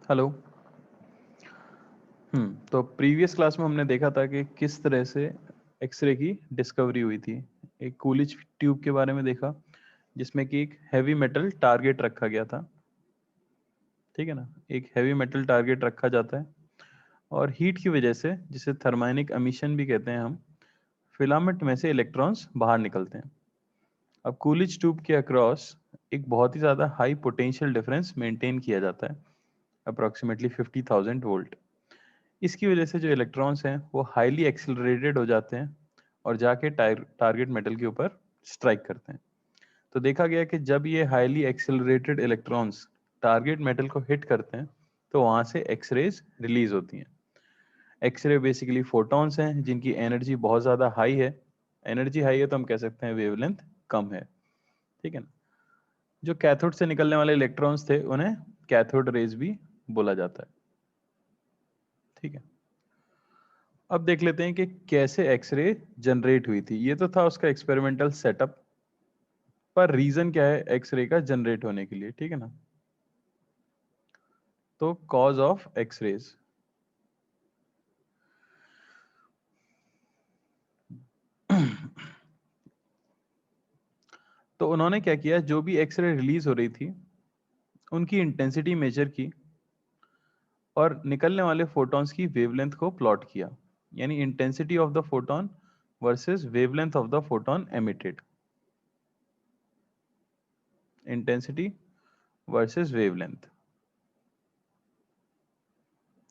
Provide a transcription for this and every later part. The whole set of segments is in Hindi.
हेलो। तो प्रीवियस क्लास में हमने देखा था कि किस तरह से एक्सरे की डिस्कवरी हुई थी। एक कूलिज ट्यूब के बारे में देखा जिसमें कि एक हैवी मेटल टारगेट रखा गया था। ठीक है ना, एक हैवी मेटल टारगेट रखा जाता है और हीट की वजह से, जिसे थर्माइनिक एमिशन भी कहते हैं हम, फिलामेंट में से इलेक्ट्रॉन्स बाहर निकलते हैं। अब कूलिज ट्यूब के अक्रॉस एक बहुत ही ज़्यादा हाई पोटेंशियल डिफरेंस मेंटेन किया जाता है, अप्रॉक्सीमेटली 50,000 वोल्ट। इसकी वजह से जो इलेक्ट्रॉन्स हैं वो हाईली एक्सिलरेटेड हो जाते हैं और जाके टारगेट मेटल के ऊपर स्ट्राइक करते हैं। तो देखा गया कि जब ये highly accelerated electrons target metal को हिट करते हैं तो वहां से एक्सरेज रिलीज होती हैं। एक्सरे बेसिकली फोटॉन्स हैं जिनकी एनर्जी बहुत ज़्यादा हाई है। एनर्जी हाई है तो हम कह सकते हैं वेवलेंथ कम है। ठीक है ना। जो कैथोड से निकलने वाले इलेक्ट्रॉन्स थे उन्हें कैथोड रेज भी बोला जाता है। ठीक है। अब देख लेते हैं कि कैसे एक्सरे जनरेट हुई थी। ये तो था उसका एक्सपेरिमेंटल सेटअप, पर रीजन क्या है एक्सरे का जनरेट होने के लिए। ठीक है ना। तो कॉज ऑफ एक्सरेज, तो उन्होंने क्या किया, जो भी एक्सरे रिलीज हो रही थी उनकी इंटेंसिटी मेजर की और निकलने वाले फोटॉन्स की वेवलेंथ को प्लॉट किया। यानी intensity of the photon versus wavelength of the photon emitted. Intensity versus wavelength.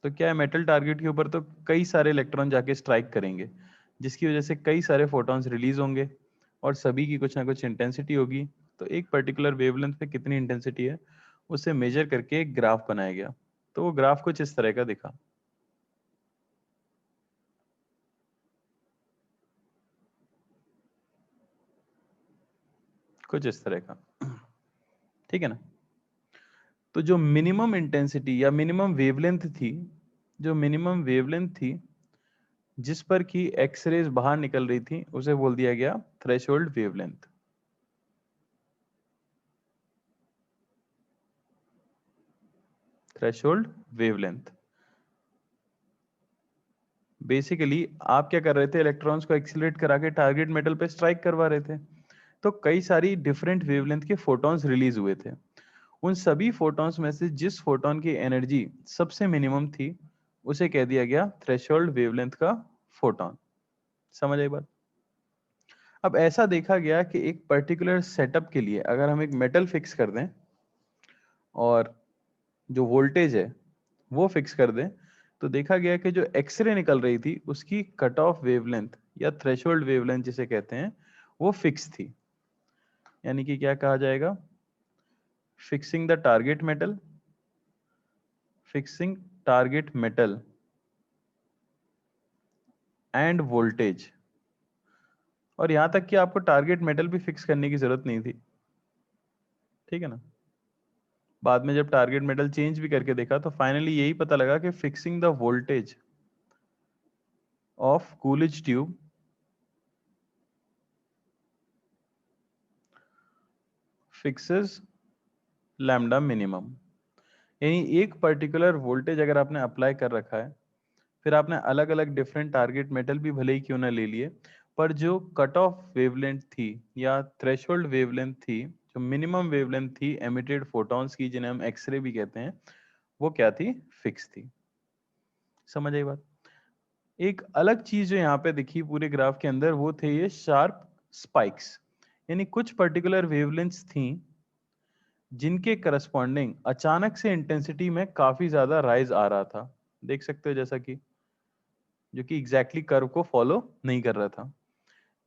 तो क्या है, मेटल टारगेट के ऊपर तो कई सारे इलेक्ट्रॉन जाके स्ट्राइक करेंगे, जिसकी वजह से कई सारे फोटॉन्स रिलीज होंगे और सभी की कुछ ना कुछ इंटेंसिटी होगी। तो एक पर्टिकुलर वेवलेंथ पे कितनी इंटेंसिटी है उसे मेजर करके एक ग्राफ बनाया गया। तो वो ग्राफ कुछ इस तरह का दिखा, कुछ इस तरह का। ठीक है ना। तो जो मिनिमम इंटेंसिटी या मिनिमम वेवलेंथ थी, जो मिनिमम वेवलेंथ थी जिस पर की एक्सरेज बाहर निकल रही थी, उसे बोल दिया गया threshold wavelength. Threshold wavelength. Basically आप क्या कर रहे थे, इलेक्ट्रॉन्स को एक्सीलरेट करा के टारगेट मेटल पे स्ट्राइक करवा रहे थे। तो कई सारी डिफरेंट वेवलेंथ के फोटॉन्स रिलीज हुए थे। उन सभी फोटॉन्स में से जिस फोटॉन की एनर्जी सबसे मिनिमम थी उसे कह दिया गया थ्रेशोल्ड वेवलेंथ का फोटॉन। समझ आई बात। अब ऐसा देखा गया कि एक पर्टिकुलर सेटअप के लिए अगर हम एक मेटल फिक्स कर दें और जो वोल्टेज है वो फिक्स कर दें, तो देखा गया कि जो एक्सरे निकल रही थी उसकी कट ऑफ वेवलेंथ या थ्रेशोल्ड वेवलेंथ जिसे कहते हैं वो फिक्स थी। यानी कि क्या कहा जाएगा, fixing the target metal, fixing target metal end voltage. और यहां तक कि आपको टारगेट मेटल भी फिक्स करने की जरूरत नहीं थी। ठीक है ना। बाद में जब टारगेट मेटल चेंज भी करके देखा तो फाइनली यही पता लगा कि fixing the voltage of Coolidge tube fixes lambda minimum. यानी एक पर्टिकुलर वोल्टेज अगर आपने अप्लाई कर रखा है, फिर आपने अलग अलग डिफरेंट टारगेट मेटल भी भले ही क्यों ना ले लिए, पर जो कट ऑफ वेवलेंथ थी या थ्रेशोल्ड वेवलेंथ थी, जो मिनिमम वेवलेंथ थी एमिटेड फोटॉन्स की, जिन्हें हम एक्सरे भी कहते हैं, वो क्या थी, फिक्स थी। समझ आई बात। एक अलग चीज जो यहाँ पे दिखी पूरे ग्राफ के अंदर वो थे ये शार्प स्पाइक्स। यानी कुछ पर्टिकुलर वेवलेंथ्स थी जिनके करस्पॉन्डिंग अचानक से इंटेंसिटी में काफी ज्यादा राइज आ रहा था। देख सकते हो, जैसा कि जो कि एग्जैक्टली कर्व को फॉलो नहीं कर रहा था।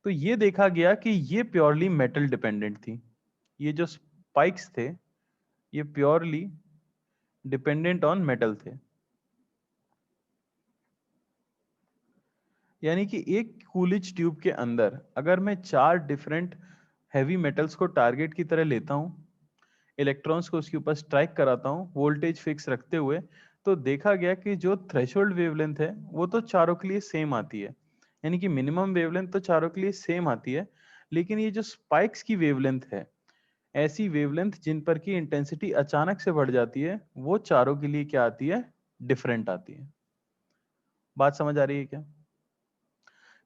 तो ये देखा गया कि ये प्योरली मेटल डिपेंडेंट थी। ये जो स्पाइक्स थे ये प्योरली डिपेंडेंट ऑन मेटल थे। यानी कि एक कूलिज ट्यूब के अंदर अगर मैं 4 डिफरेंट हैवी मेटल्स को टारगेट की तरह लेता हूं, इलेक्ट्रॉन्स को उसके ऊपर स्ट्राइक कराता हूं वोल्टेज फिक्स रखते हुए, तो देखा गया कि जो थ्रेशोल्ड वेवलेंथ है वो तो चारों के लिए सेम आती है। यानी कि मिनिमम वेवलेंथ तो चारों के लिए सेम आती है, लेकिन ये जो स्पाइक्स की वेवलेंथ है ऐसी वेवलेंथ जिन पर की इंटेंसिटी अचानक से बढ़ जाती है वो चारों के लिए क्या आती है, डिफरेंट आती है। बात समझ आ रही है क्या?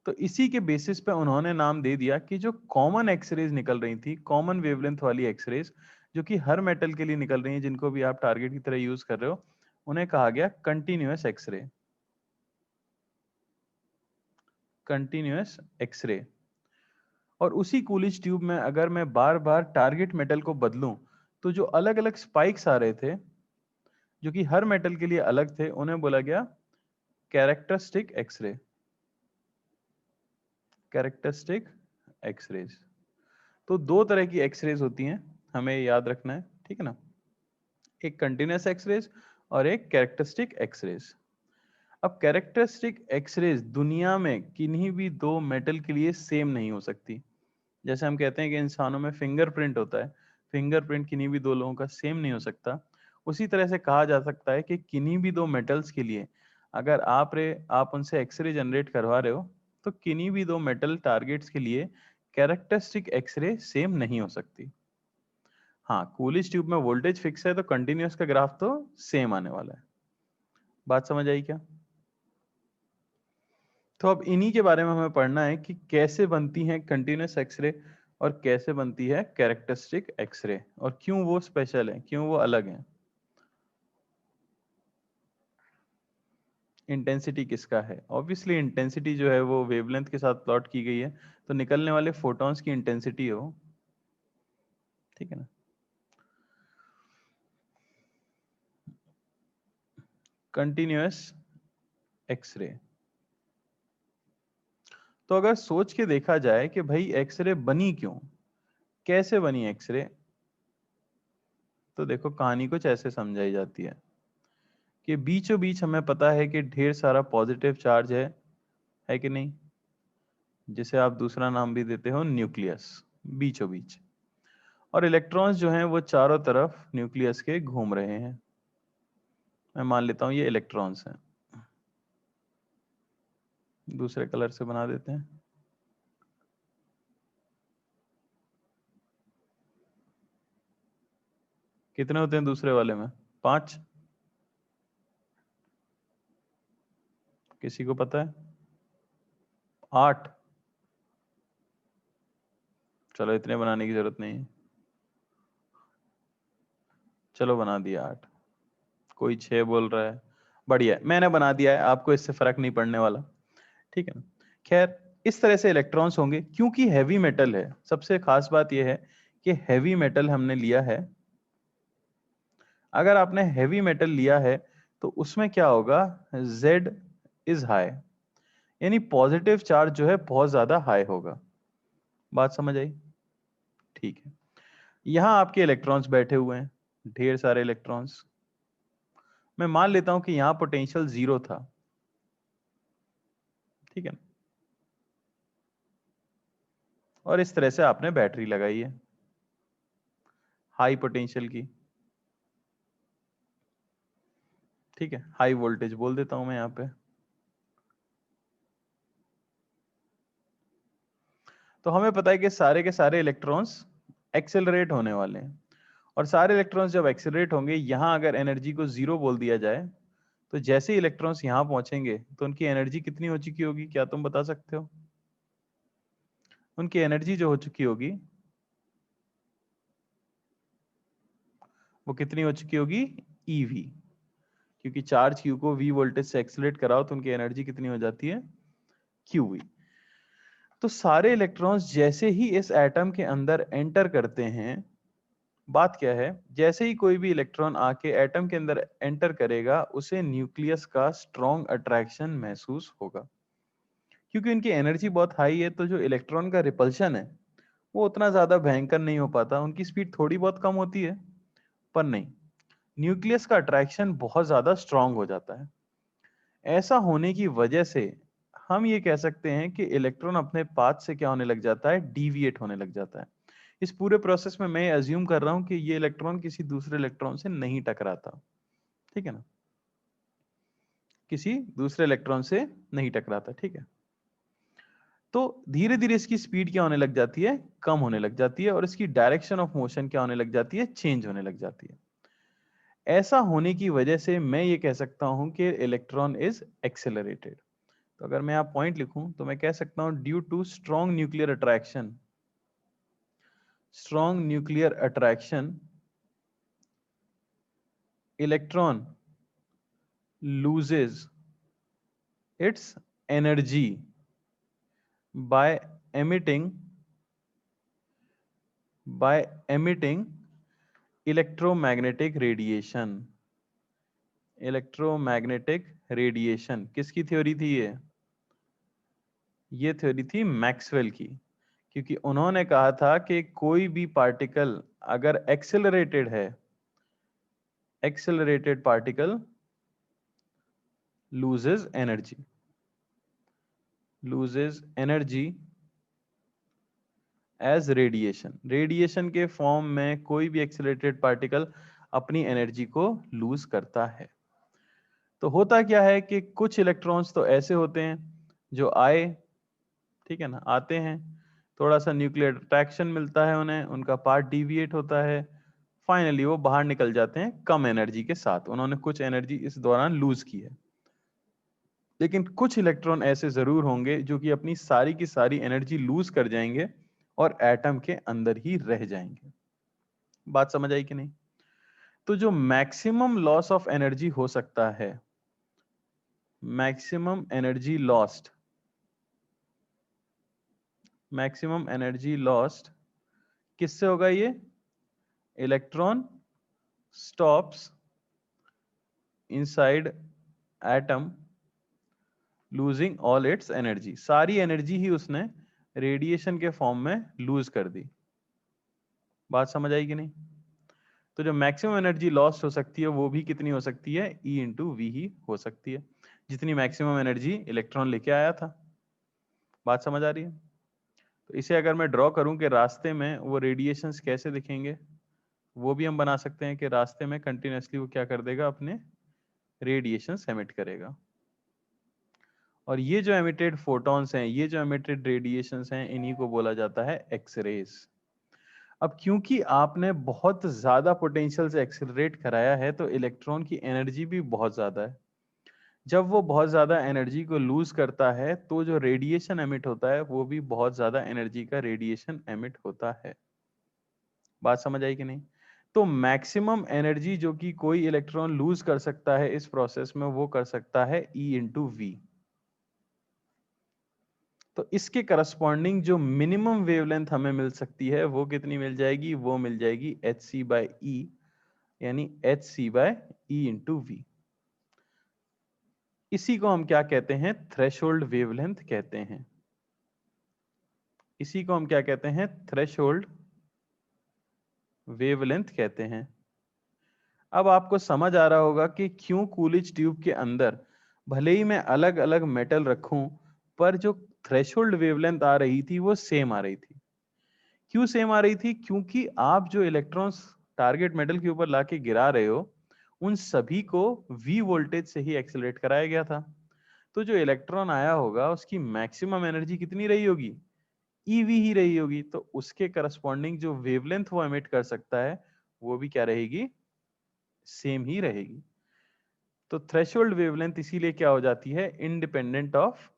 तो इसी के बेसिस पे उन्होंने नाम दे दिया कि जो कॉमन एक्सरेज निकल रही थी, कॉमन वेवलेंथ वाली एक्सरेज जो कि हर मेटल के लिए निकल रही हैं, जिनको भी आप टारगेट की तरह यूज कर रहे हो, उन्हें कहा गया कंटिन्यूअस एक्सरे। Continuous x ray. और उसी कूलिज ट्यूब में अगर मैं बार बार टारगेट मेटल को बदलूं तो जो अलग अलग स्पाइक्स आ रहे थे जो कि हर मेटल के लिए अलग थे, उन्हें बोला गया कैरेक्टरिस्टिक एक्सरे। Characteristic X-rays. तो दो तरह की एक्सरेज होती हैं, हमें याद रखना है, ठीक है ना। एक कंटिन्यूअस एक्सरेज और एक कैरेक्टरिस्टिक एक्सरेज। अब कैरेक्टरिस्टिक एक्सरेज दुनिया में किन्हीं भी दो मेटल के लिए सेम नहीं हो सकती। जैसे हम कहते हैं कि इंसानों में फिंगरप्रिंट होता है, फिंगरप्रिंट किन्हीं भी दो लोगों का सेम नहीं हो सकता। उसी तरह से कहा जा सकता है कि किन्हीं भी दो मेटल्स के लिए अगर आप उनसे एक्सरे जनरेट करवा रहे हो तो किन्हीं भी दो मेटल टारगेट्स के लिए कैरेक्टरिस्टिक एक्सरे सेम नहीं हो सकती। हाँ, कूलिज ट्यूब में वोल्टेज फिक्स है तो कंटिन्यूअस का ग्राफ तो सेम आने वाला है। बात समझ आई क्या? तो अब इन्हीं के बारे में हमें पढ़ना है कि कैसे बनती हैं कंटिन्यूअस एक्सरे और कैसे बनती है कैरेक्टरिस्टिक एक्सरे, और क्यों वो स्पेशल है, क्यों वो अलग है। इंटेंसिटी किसका है? ऑब्वियसली इंटेंसिटी जो है वो वेवलेंथ के साथ प्लॉट की गई है, तो निकलने वाले फोटॉन्स की इंटेंसिटी हो, ठीक है ना। Continuous X-ray. तो अगर सोच के देखा जाए कि भाई एक्सरे बनी क्यों, कैसे बनी एक्सरे, तो देखो कहानी कुछ ऐसे समझाई जाती है कि बीचों बीच हमें पता है कि ढेर सारा पॉजिटिव चार्ज है कि नहीं, जिसे आप दूसरा नाम भी देते हो न्यूक्लियस, बीचों बीच। और इलेक्ट्रॉन्स जो हैं वो चारों तरफ न्यूक्लियस के घूम रहे हैं। मैं मान लेता हूं ये इलेक्ट्रॉन्स हैं, दूसरे कलर से बना देते हैं। कितने होते हैं दूसरे वाले में? 5। किसी को पता है? 8। चलो इतने बनाने की जरूरत नहीं है, चलो बना दिया 8। कोई 6 बोल रहा है, बढ़िया, मैंने बना दिया है, आपको इससे फर्क नहीं पड़ने वाला, ठीक है ना। खैर, इस तरह से इलेक्ट्रॉन्स होंगे क्योंकि हैवी मेटल है। सबसे खास बात यह है कि हैवी मेटल हमने लिया है। अगर आपने हैवी मेटल लिया है तो उसमें क्या होगा, Z इज हाई, यानी पॉजिटिव चार्ज जो है बहुत ज्यादा हाई होगा। बात समझ आई? ठीक है। यहां आपके इलेक्ट्रॉन्स बैठे हुए हैं, ढेर सारे इलेक्ट्रॉन्स। मैं मान लेता हूं कि यहां पोटेंशियल 0 था, ठीक है। और इस तरह से आपने बैटरी लगाई है हाई पोटेंशियल की, ठीक है, हाई वोल्टेज बोल देता हूं मैं यहां पे। तो हमें पता है कि सारे के सारे इलेक्ट्रॉन्स एक्सेलरेट होने वाले हैं, और सारे इलेक्ट्रॉन्स जब एक्सेलरेट होंगे, यहां अगर एनर्जी को 0 बोल दिया जाए तो जैसे ही इलेक्ट्रॉन्स यहां पहुंचेंगे तो उनकी एनर्जी कितनी हो चुकी होगी, क्या तुम बता सकते हो? उनकी एनर्जी जो हो चुकी होगी वो कितनी हो चुकी होगी, ईवी। क्योंकि चार्ज क्यू को वी वोल्टेज से एक्सेलरेट कराओ तो उनकी एनर्जी कितनी हो जाती है, क्यूवी। तो सारे इलेक्ट्रॉन्स जैसे ही इस एटम के अंदर एंटर करते हैं, बात क्या है, जैसे ही कोई भी इलेक्ट्रॉन आके एटम के अंदर एंटर करेगा उसे न्यूक्लियस का स्ट्रॉन्ग अट्रैक्शन महसूस होगा। क्योंकि उनकी एनर्जी बहुत हाई है तो जो इलेक्ट्रॉन का रिपल्शन है वो उतना ज्यादा भयंकर नहीं हो पाता, उनकी स्पीड थोड़ी बहुत कम होती है, पर नहीं, न्यूक्लियस का अट्रैक्शन बहुत ज्यादा स्ट्रांग हो जाता है। ऐसा होने की वजह से हम ये कह सकते हैं कि इलेक्ट्रॉन अपने पाथ से क्या होने लग जाता है, डीविएट होने लग जाता है। इस पूरे प्रोसेस में मैं अज्यूम कर रहा हूं कि ये इलेक्ट्रॉन किसी दूसरे इलेक्ट्रॉन से नहीं टकराता, ठीक है ना, किसी दूसरे इलेक्ट्रॉन से नहीं टकराता, ठीक है। तो धीरे धीरे इसकी स्पीड क्या होने लग जाती है, कम होने लग जाती है, और इसकी डायरेक्शन ऑफ मोशन क्या होने लग जाती है, चेंज होने लग जाती है। ऐसा होने की वजह से मैं ये कह सकता हूं कि इलेक्ट्रॉन इज एक्सेलरेटेड। तो अगर मैं आप पॉइंट लिखूं तो मैं कह सकता हूं due to strong nuclear attraction, strong nuclear attraction electron loses its energy by emitting electromagnetic radiation। Electromagnetic radiation किसकी थ्योरी थी ये थ्योरी थी मैक्सवेल की, क्योंकि उन्होंने कहा था कि कोई भी पार्टिकल अगर एक्सेलरेटेड है, accelerated particle loses energy, loses energy as radiation. Radiation के फॉर्म में कोई भी एक्सेलरेटेड पार्टिकल अपनी एनर्जी को लूज करता है। तो होता क्या है कि कुछ इलेक्ट्रॉन्स तो ऐसे होते हैं जो आए, ठीक है ना, आते हैं, थोड़ा सा न्यूक्लियर अट्रैक्शन मिलता है उन्हें, उनका पाथ डिविएट होता है, फाइनली वो बाहर निकल जाते हैं कम एनर्जी के साथ, उन्होंने कुछ एनर्जी इस दौरान लूज की है। लेकिन कुछ इलेक्ट्रॉन ऐसे जरूर होंगे जो कि अपनी सारी की सारी एनर्जी लूज कर जाएंगे और एटम के अंदर ही रह जाएंगे। बात समझ आई कि नहीं? तो जो मैक्सिमम लॉस ऑफ एनर्जी हो सकता है, maximum energy lost, maximum energy lost किससे होगा? ये electron stops inside atom losing all it's energy. सारी एनर्जी ही उसने रेडिएशन के फॉर्म में लूज कर दी। बात समझ आई कि नहीं? तो जो मैक्सिमम एनर्जी लॉस्ट हो सकती है वो भी कितनी हो सकती है? E इंटू वी ही हो सकती है, जितनी मैक्सिमम एनर्जी इलेक्ट्रॉन लेके आया था। बात समझ आ रही है? तो इसे अगर मैं ड्रॉ करूं कि रास्ते में वो रेडिएशंस कैसे दिखेंगे, वो भी हम बना सकते हैं कि रास्ते में कंटिन्यूसली वो क्या कर देगा, अपने रेडिएशंस एमिट करेगा। और ये जो एमिटेड फोटॉन्स हैं, ये जो एमिटेड रेडिएशंस हैं, इन्हीं को बोला जाता है एक्सरेज। अब क्योंकि आपने बहुत ज्यादा पोटेंशियल से एक्सेलरेट कराया है तो इलेक्ट्रॉन की एनर्जी भी बहुत ज्यादा है। जब वो बहुत ज्यादा एनर्जी को लूज करता है तो जो रेडिएशन एमिट होता है वो भी बहुत ज्यादा एनर्जी का रेडिएशन एमिट होता है। बात समझ आई कि नहीं? तो मैक्सिमम एनर्जी जो कि कोई इलेक्ट्रॉन लूज कर सकता है इस प्रोसेस में, वो कर सकता है E इंटू वी। तो इसके करस्पॉन्डिंग जो मिनिमम वेवलेंथ हमें मिल सकती है वो कितनी मिल जाएगी? वो मिल जाएगी hc/e, यानी hc/e इंटू वी। इसी को हम क्या कहते हैं? थ्रेशोल्ड वेवलेंथ कहते हैं। इसी को हम क्या कहते हैं? थ्रेशोल्ड वेवलेंथ कहते हैं। अब आपको समझ आ रहा होगा कि क्यों कूलिज ट्यूब के अंदर भले ही मैं अलग अलग मेटल रखूं पर जो थ्रेशोल्ड वेवलेंथ आ रही थी वो सेम आ रही थी। क्यों सेम आ रही थी? क्योंकि आप जो इलेक्ट्रॉन्स टारगेट मेटल के ऊपर लाके गिरा रहे हो उन सभी को V वोल्टेज से ही एक्सेलरेट कराया गया था। तो जो इलेक्ट्रॉन आया होगा उसकी मैक्सिमम एनर्जी कितनी रही होगी? EV ही रही होगी। तो उसके करस्पॉन्डिंग जो वेवलेंथ वो एमिट कर सकता है वो भी क्या रहेगी? सेम ही रहेगी। तो थ्रेशोल्ड वेवलेंथ इसीलिए क्या हो जाती है? इंडिपेंडेंट ऑफ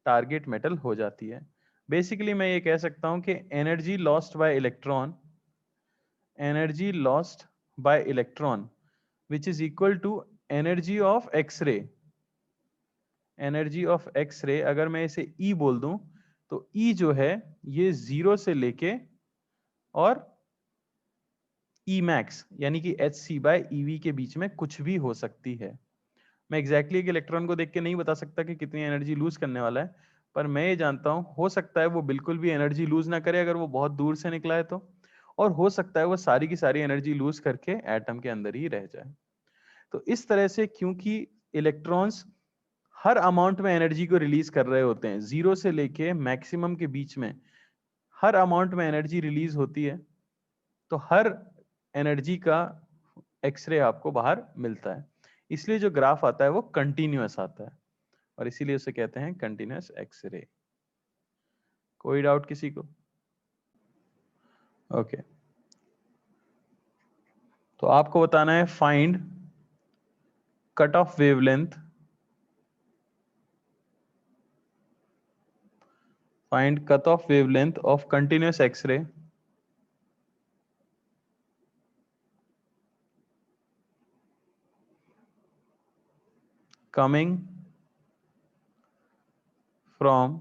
टारगेट मेटल हो जाती है। बेसिकली मैं ये कह सकता हूं कि energy lost by electron, energy lost by electron which is equal to energy of X-ray, energy of X-ray, अगर मैं इसे E बोल दूं तो E जो है ये 0 से लेके और E मैक्स यानी कि hc/ev के बीच में कुछ भी हो सकती है। मैं एग्जैक्टली एक इलेक्ट्रॉन को देख के नहीं बता सकता कि कितनी एनर्जी लूज करने वाला है, पर मैं ये जानता हूं हो सकता है वो बिल्कुल भी एनर्जी लूज ना करे अगर वो बहुत दूर से निकला है तो, और हो सकता है वो सारी की सारी एनर्जी लूज करके एटम के अंदर ही रह जाए। तो इस तरह से क्योंकि इलेक्ट्रॉन्स हर अमाउंट में एनर्जी को रिलीज कर रहे होते हैं, 0 से लेके मैक्सिमम के बीच में हर अमाउंट में एनर्जी रिलीज होती है, तो हर एनर्जी का एक्सरे आपको बाहर मिलता है। इसलिए जो ग्राफ आता है वो कंटिन्यूअस आता है और इसीलिए उसे कहते हैं कंटिन्यूअस एक्सरे। कोई डाउट किसी को? ओके तो आपको बताना है find cut off wavelength, find cut off wavelength of continuous X-ray coming from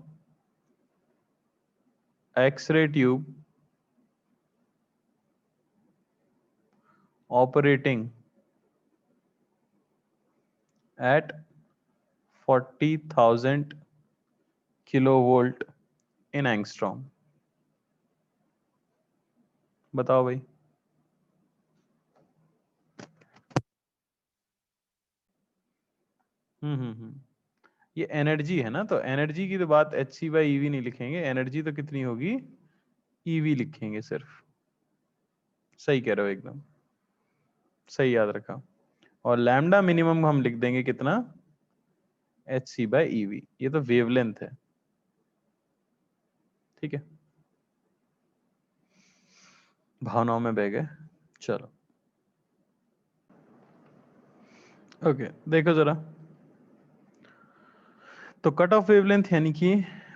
X-ray tube operating at 40,000 kilovolt in angstrom. बताओ भाई। ये एनर्जी है ना, तो एनर्जी की तो बात Hc/eV नहीं लिखेंगे, एनर्जी तो कितनी होगी EV लिखेंगे सिर्फ। सही कह रहे हो, एकदम सही याद रखा। और लैम्डा मिनिमम हम लिख देंगे कितना, Hc/eV। ये तो वेवलेंथ है, ठीक है। भावनाओं में बह गए, चलो ओके देखो जरा। तो कट ऑफ वेवलेंथ यानी कि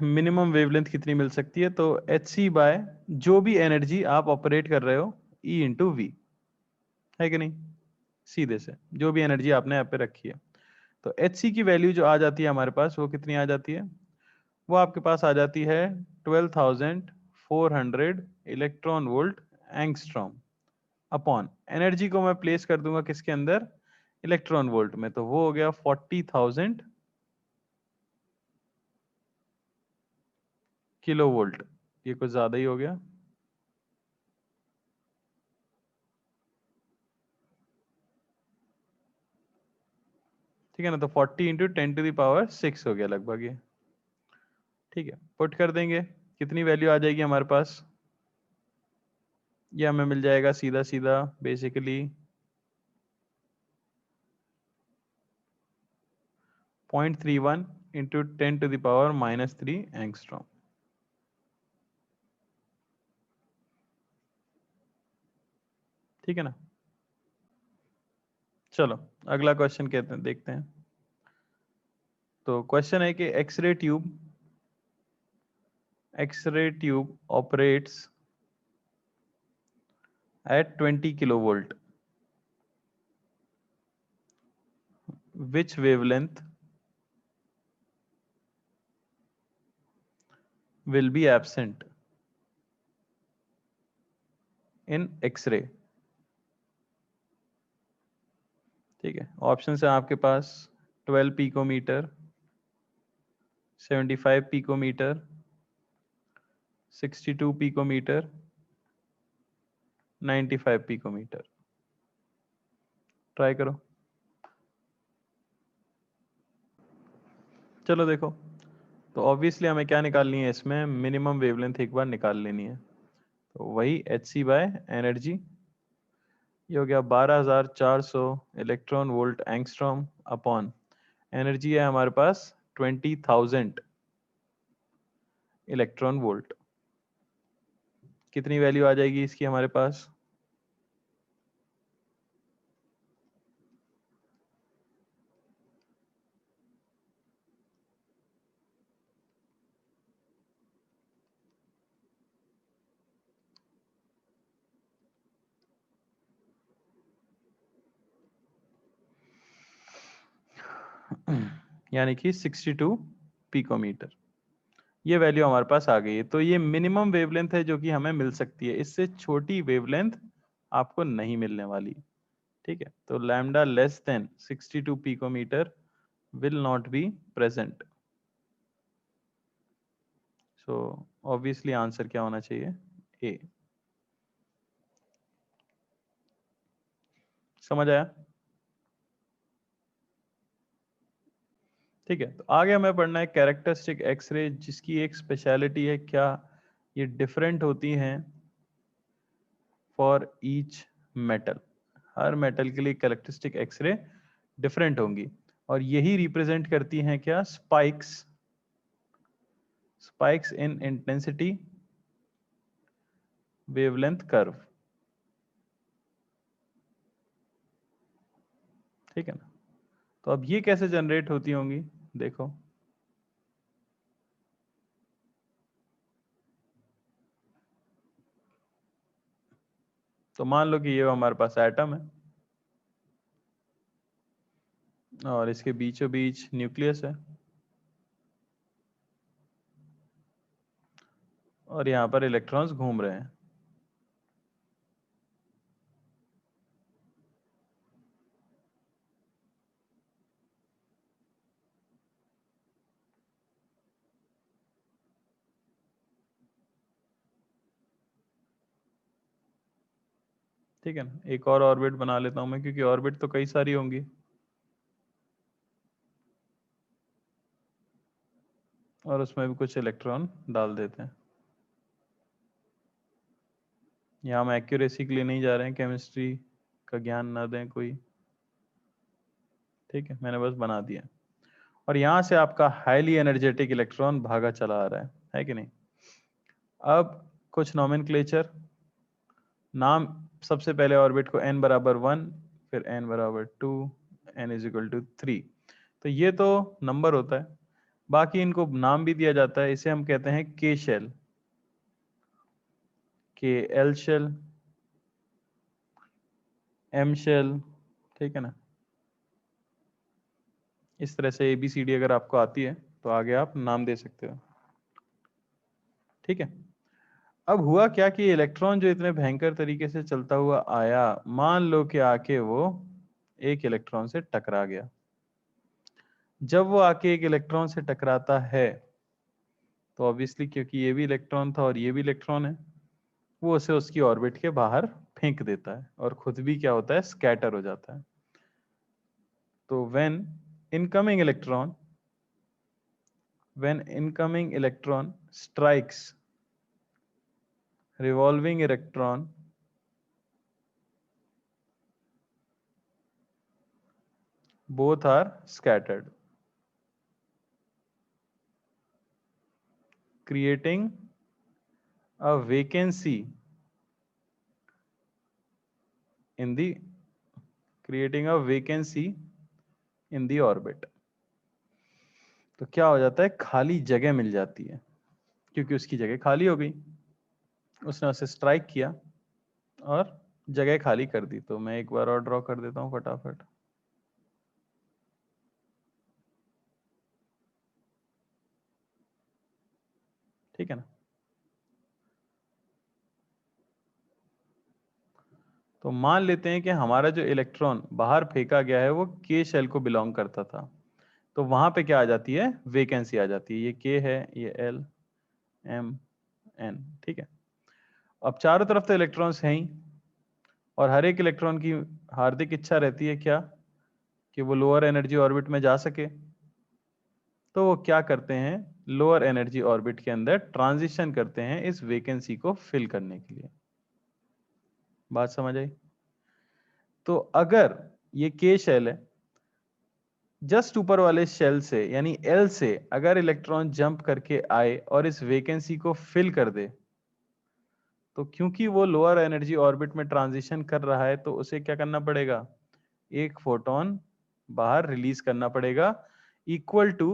मिनिमम वेवलेंथ कितनी मिल सकती है, तो Hc/ जो भी एनर्जी आप ऑपरेट कर रहे हो E/V, है कि नहीं, सीधे से जो भी एनर्जी आपने यहाँ पे रखी है। तो Hc की वैल्यू जो आ जाती है हमारे पास, वो कितनी आ जाती है, वो आपके पास आ जाती है 12,400 electron volt angstrom upon energy को मैं प्लेस कर दूंगा किसके अंदर, इलेक्ट्रॉन वोल्ट में, तो वो हो गया 40,000 किलो वोल्ट। ये कुछ ज्यादा ही हो गया, ठीक है ना। तो 40 इंटू 10⁶ हो गया लगभग ये, ठीक है। पुट कर देंगे, कितनी वैल्यू आ जाएगी हमारे पास, ये हमें मिल जाएगा सीधा सीधा बेसिकली 0.31 इंटू 10⁻³ एंगस्ट्रॉम। ठीक है ना। चलो अगला क्वेश्चन कहते हैं, देखते हैं। तो क्वेश्चन है कि X-ray tube operates at 20 kilovolt, which wavelength will be absent in X-ray? ठीक है, ऑप्शन है आपके पास 12 picometer, 75 picometer, 62 picometer, 95 picometer. Try करो। चलो देखो, तो ऑब्वियसली हमें क्या निकालनी है, इसमें मिनिमम वेवलेंथ एक बार निकाल लेनी है। तो वही Hc/एनर्जी, ये हो गया 12,400 electron volt angstrom upon energy है हमारे पास 20,000 इलेक्ट्रॉन वोल्ट। कितनी वैल्यू आ जाएगी इसकी हमारे पास, यानी कि 62 पिकोमीटर। ये वैल्यू हमारे पास आ गई है। तो ये मिनिमम वेवलेंथ है जो कि हमें मिल सकती है, इससे छोटी वेवलेंथ आपको नहीं मिलने वाली। ठीक है, तो lambda less than 62 picometer will not be present. So obviously answer क्या होना चाहिए, ए। समझ आया? ठीक है, तो आगे हमें पढ़ना है कैरेक्टरिस्टिक एक्सरे, जिसकी एक स्पेशलिटी है क्या, ये डिफरेंट होती हैं for each metal. Her metal के लिए कैरेक्टरिस्टिक एक्सरे डिफरेंट होंगी, और यही रिप्रेजेंट करती हैं क्या, spikes, spikes in intensity wavelength curve, ठीक है ना। तो अब ये कैसे जनरेट होती होंगी, देखो। तो मान लो कि ये हमारे पास एटम है और इसके बीचों बीच न्यूक्लियस है और यहाँ पर इलेक्ट्रॉन्स घूम रहे हैं। ठीक है ना, एक और ऑर्बिट बना लेता हूं मैं, क्योंकि ऑर्बिट तो कई सारी होंगी। और उसमें भी कुछ इलेक्ट्रॉन डाल देते हैं। यहाँ हम एक्यूरेसी के लिए नहीं जा रहे हैं, केमिस्ट्री का ज्ञान ना दें कोई, ठीक है, मैंने बस बना दिया। और यहाँ से आपका हाईली एनर्जेटिक इलेक्ट्रॉन भागा चला आ रहा है कि नहीं। अब कुछ नॉमेनक्लेचर, नाम, सबसे पहले ऑर्बिट को n बराबर 1, फिर n बराबर 2, n इज इक्वल टू 3। तो ये तो नंबर होता है, बाकी इनको नाम भी दिया जाता है। इसे हम कहते हैं के शेल, के एल शेल, एम शेल, ठीक है ना। इस तरह से ABCD अगर आपको आती है तो आगे आप नाम दे सकते हो, ठीक है। अब हुआ क्या कि इलेक्ट्रॉन जो इतने भयंकर तरीके से चलता हुआ आया, मान लो कि आके वो एक इलेक्ट्रॉन से टकरा गया। जब वो आके एक इलेक्ट्रॉन से टकराता है तो ऑब्वियसली, क्योंकि ये भी इलेक्ट्रॉन था और ये भी इलेक्ट्रॉन है, वो उसे उसकी ऑर्बिट के बाहर फेंक देता है और खुद भी क्या होता है, स्कैटर हो जाता है। तो when incoming electron strikes revolving electron, both are scattered, creating a vacancy in the orbit। तो क्या हो जाता है, खाली जगह मिल जाती है, क्योंकि उसकी जगह खाली हो गई, उसने उसे स्ट्राइक किया और जगह खाली कर दी। तो मैं एक बार और ड्रॉ कर देता हूं फटाफट। ठीक है ना। तो मान लेते हैं कि हमारा जो इलेक्ट्रॉन बाहर फेंका गया है वो के शेल को बिलोंग करता था। तो वहां पे क्या आ जाती है, वेकेंसी आ जाती है। ये के है, ये एल, एम, एन, ठीक है। अब चारों तरफ तो इलेक्ट्रॉन्स हैं ही, और हर एक इलेक्ट्रॉन की हार्दिक इच्छा रहती है क्या, कि वो लोअर एनर्जी ऑर्बिट में जा सके। तो वो क्या करते हैं, लोअर एनर्जी ऑर्बिट के अंदर ट्रांजिशन करते हैं इस वेकेंसी को फिल करने के लिए। बात समझ आई। तो अगर ये के शेल है, जस्ट ऊपर वाले शेल से यानी एल से अगर इलेक्ट्रॉन जंप करके आए और इस वेकेंसी को फिल कर दे, तो क्योंकि वो लोअर एनर्जी ऑर्बिट में ट्रांजिशन कर रहा है, तो उसे क्या करना पड़ेगा, एक फोटोन बाहर रिलीज करना पड़ेगा, equal to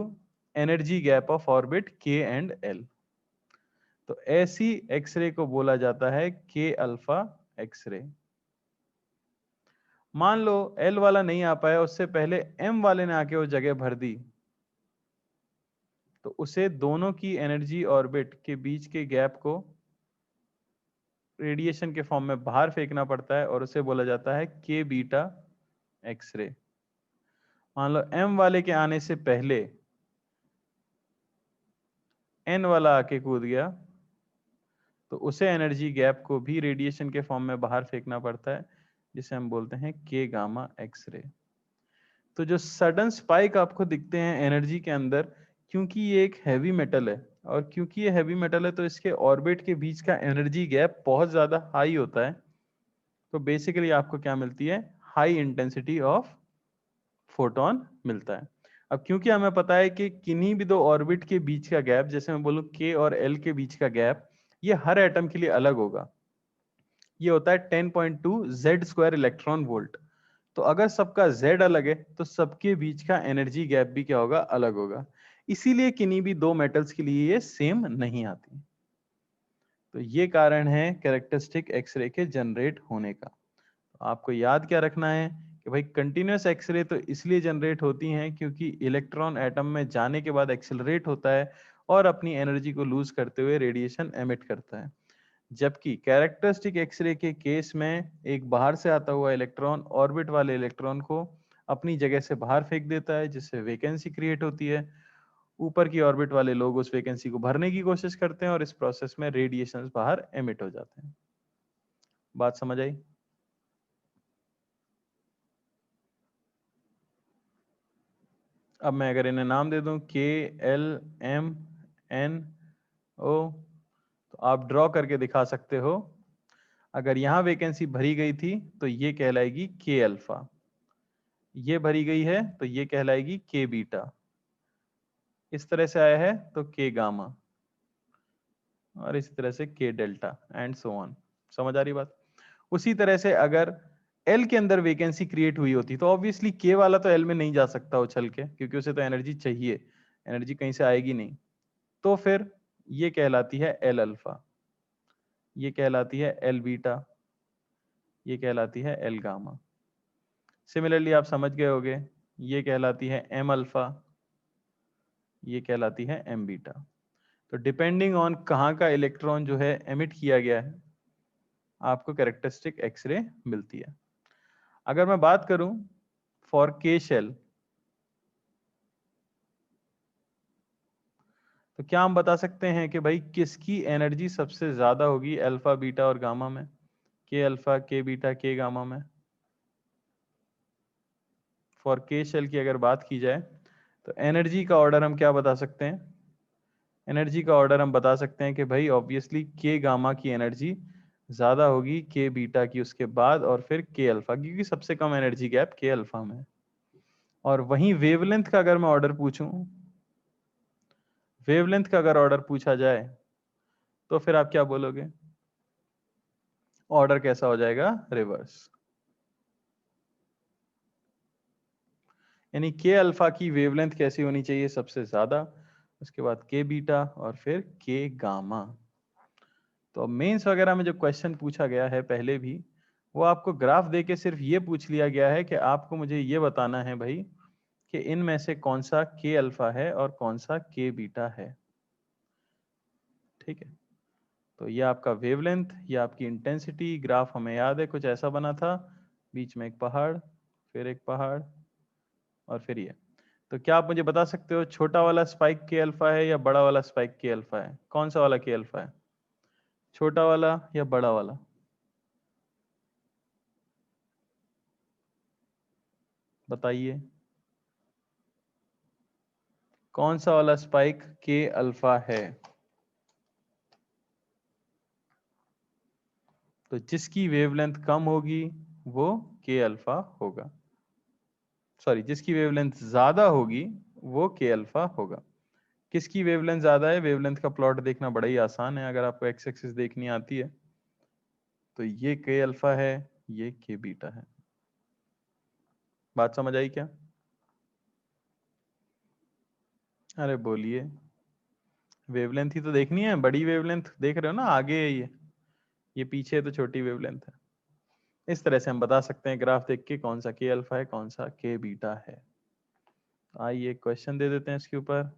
energy gap of orbit K and L. तो ऐसी एक्सरे को बोला जाता है के अल्फा एक्सरे। मान लो एल वाला नहीं आ पाया, उससे पहले एम वाले ने आके वो जगह भर दी, तो उसे दोनों की एनर्जी ऑर्बिट के बीच के गैप को रेडिएशन के फॉर्म में बाहर फेंकना पड़ता है और उसे बोला जाता है के बीटा एक्सरे। मान लो एम वाले के आने से पहले एन वाला आके कूद गया, तो उसे एनर्जी गैप को भी रेडिएशन के फॉर्म में बाहर फेंकना पड़ता है, जिसे हम बोलते हैं के गामा एक्सरे। तो जो सडन स्पाइक आपको दिखते हैं एनर्जी के अंदर, क्योंकि ये एक हैवी मेटल है, और क्योंकि ये हैवी मेटल है तो इसके ऑर्बिट के बीच का एनर्जी गैप बहुत ज्यादा हाई होता है। तो बेसिकली आपको क्या मिलती है, हाई इंटेंसिटी ऑफ फोटोन मिलता है। अब क्योंकि हमें पता है कि किन्हीं भी दो ऑर्बिट के बीच का गैप, जैसे मैं बोलूं k और l के बीच का गैप, ये हर एटम के लिए अलग होगा। ये होता है 10.2 z स्क्वायर इलेक्ट्रॉन वोल्ट। तो अगर सबका z अलग है तो सबके बीच का एनर्जी गैप भी क्या होगा, अलग होगा। इसीलिए किन्हीं भी दो मेटल्स के लिए ये सेम नहीं आती। तो ये कारण है कैरेक्टरिस्टिक एक्सरे के जनरेट होने का। तो आपको याद क्या रखना है कि भाई कंटिन्यूस एक्सरे तो इसलिए जनरेट होती हैं क्योंकि इलेक्ट्रॉन एटम में जाने के बाद एक्सेलरेट होता है और अपनी एनर्जी को लूज करते हुए रेडिएशन एमिट करता है। जबकि कैरेक्टरिस्टिक एक्सरे के केस में एक बाहर से आता हुआ इलेक्ट्रॉन ऑर्बिट वाले इलेक्ट्रॉन को अपनी जगह से बाहर फेंक देता है, जिससे वैकेंसी क्रिएट होती है। ऊपर की ऑर्बिट वाले लोग उस वैकेंसी को भरने की कोशिश करते हैं और इस प्रोसेस में रेडिएशंस बाहर एमिट हो जाते हैं। बात समझ आई? अब मैं अगर इन्हें नाम दे दूं K L M N O, तो आप ड्रॉ करके दिखा सकते हो। अगर यहां वैकेंसी भरी गई थी तो ये कहलाएगी K अल्फा, ये भरी गई है तो ये कहलाएगी K बीटा, इस तरह से आया है तो K गामा, और इसी तरह से K delta and so on. समझ आ रही बात? उसी तरह से अगर L के अंदर वैकेंसी क्रिएट हुई होती तो ऑब्वियसली K वाला तो L में नहीं जा सकता उछल के, क्योंकि उसे तो एनर्जी चाहिए, एनर्जी कहीं से आएगी नहीं। तो फिर ये कहलाती है L अल्फा, ये कहलाती है L बीटा, ये कहलाती है L गामा। सिमिलरली आप समझ गए होगे, ये कहलाती है M अल्फा, ये कहलाती है M बीटा। तो डिपेंडिंग ऑन कहाँ का इलेक्ट्रॉन जो है एमिट किया गया है, आपको कैरेक्टरिस्टिक एक्सरे मिलती है। अगर मैं बात करूं फॉर के शेल, तो क्या हम बता सकते हैं कि भाई किसकी एनर्जी सबसे ज्यादा होगी अल्फा बीटा और गामा में? के अल्फा, के बीटा, के गामा में? फॉर के शेल की अगर बात की जाए तो एनर्जी का ऑर्डर हम क्या बता सकते हैं? एनर्जी का ऑर्डर हम बता सकते हैं कि भाई ऑब्वियसली के गामा की एनर्जी ज्यादा होगी के बीटा की, उसके बाद और फिर के अल्फा, क्योंकि सबसे कम एनर्जी गैप के अल्फा में। और वहीं वेवलेंथ का अगर मैं ऑर्डर पूछूं, वेवलेंथ का अगर ऑर्डर पूछा जाए तो फिर आप क्या बोलोगे? ऑर्डर कैसा हो जाएगा? रिवर्स। यानी के अल्फा की वेवलेंथ कैसी होनी चाहिए? सबसे ज्यादा, उसके बाद के बीटा और फिर के गामा। तो मेंस वगैरह में जो क्वेश्चन पूछा गया है पहले भी, वो आपको ग्राफ देके सिर्फ ये पूछ लिया गया है कि आपको मुझे ये बताना है भाई कि इनमें से कौन सा के अल्फा है और कौन सा के बीटा है। ठीक है, तो ये आपका वेवलेंथ, ये आपकी इंटेंसिटी ग्राफ हमें याद है कुछ ऐसा बना था, बीच में एक पहाड़, फिर एक पहाड़, और फिर ये। तो क्या आप मुझे बता सकते हो छोटा वाला स्पाइक के अल्फा है या बड़ा वाला स्पाइक के अल्फा है? कौन सा वाला के अल्फा है, छोटा वाला या बड़ा वाला? बताइए, कौन सा वाला स्पाइक के अल्फा है? तो जिसकी वेवलेंथ कम होगी वो के अल्फा होगा, सॉरी जिसकी वेवलेंथ ज्यादा होगी वो के अल्फा होगा। किसकी वेवलेंथ ज्यादा है? वेवलेंथ का प्लॉट देखना बड़ा ही आसान है, अगर आपको एक्स एक्सिस देखनी आती है तो ये के अल्फा है, ये के बीटा है। बात समझ आई क्या? अरे बोलिए, वेवलेंथ ही तो देखनी है, बड़ी वेवलेंथ देख रहे हो ना, आगे है ये पीछे है तो छोटी वेवलेंथ है। इस तरह से हम बता सकते हैं ग्राफ देख के कौन सा के अल्फा है कौन सा के बीटा है। आइए क्वेश्चन दे देते हैं इसके ऊपर।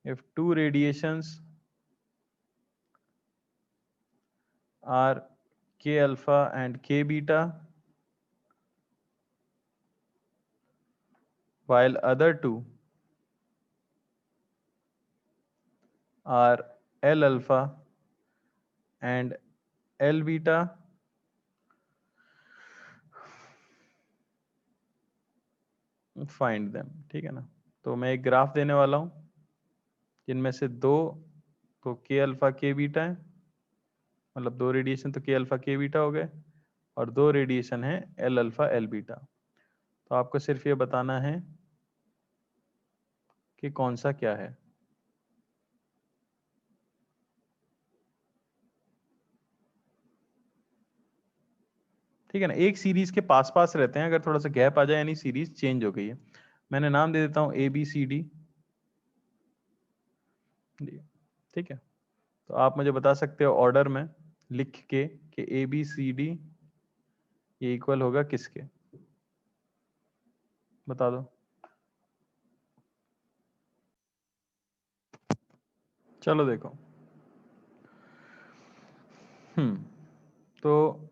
If two radiations are K alpha and K beta, while other two are L alpha and L beta, find them। ठीक है ना? तो मैं एक ग्राफ देने वाला हूं जिनमें से दो तो K अल्फा K बीटा है, मतलब दो रेडिएशन तो K अल्फा K बीटा हो गए, और दो रेडिएशन है L अल्फा L बीटा। तो आपको सिर्फ ये बताना है कि कौन सा क्या है। ठीक है ना, एक सीरीज के पास पास रहते हैं, अगर थोड़ा सा गैप आ जाए यानी सीरीज चेंज हो गई है। मैंने नाम दे देता हूं ABCD। ठीक है, तो आप मुझे बता सकते हो ऑर्डर में लिख के कि ABCD ये इक्वल होगा किसके, बता दो। चलो देखो, तो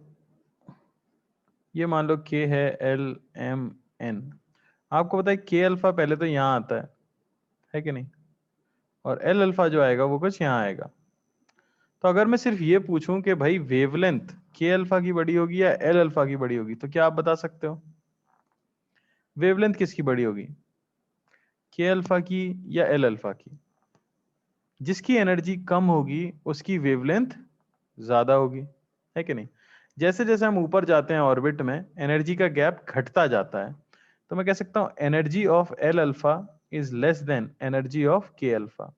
ये मान लो K है LMN। आपको पता है K अल्फा पहले तो यहाँ आता है कि नहीं, और L अल्फा जो आएगा वो कुछ यहाँ आएगा। तो अगर मैं सिर्फ ये पूछूं कि भाई वेवलेंथ K अल्फा की बड़ी होगी या L अल्फा की बड़ी होगी, तो क्या आप बता सकते हो वेवलेंथ किसकी बड़ी होगी, K अल्फा की या L अल्फा की? जिसकी एनर्जी कम होगी उसकी वेवलेंथ ज्यादा होगी, है कि नहीं? जैसे जैसे हम ऊपर जाते हैं ऑर्बिट में एनर्जी का गैप घटता जाता है, तो मैं कह सकता हूं energy of L alpha is less than energy of K alpha.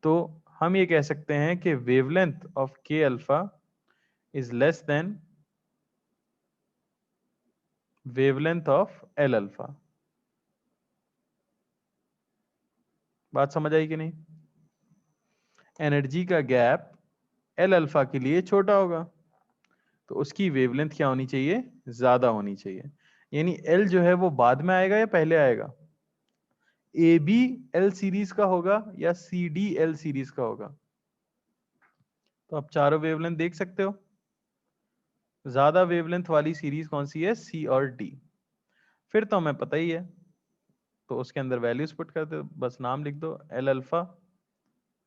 तो हम ये कह सकते हैं कि wavelength of K alpha is less than wavelength of L alpha. बात समझ आई कि नहीं? एनर्जी का गैप L अल्फा के लिए छोटा होगा, तो उसकी वेवलेंथ क्या होनी चाहिए, ज्यादा होनी चाहिए। यानी L जो है वो बाद में आएगा या पहले आएगा? AB L सीरीज का होगा या CD L सीरीज का होगा? तो आप चारों वेवलेंथ देख सकते हो, ज्यादा वेवलेंथ वाली सीरीज कौन सी है, C और D। फिर तो हमें पता ही है, तो उसके अंदर वैल्यूज पुट कर दो, बस नाम लिख दो, L alpha,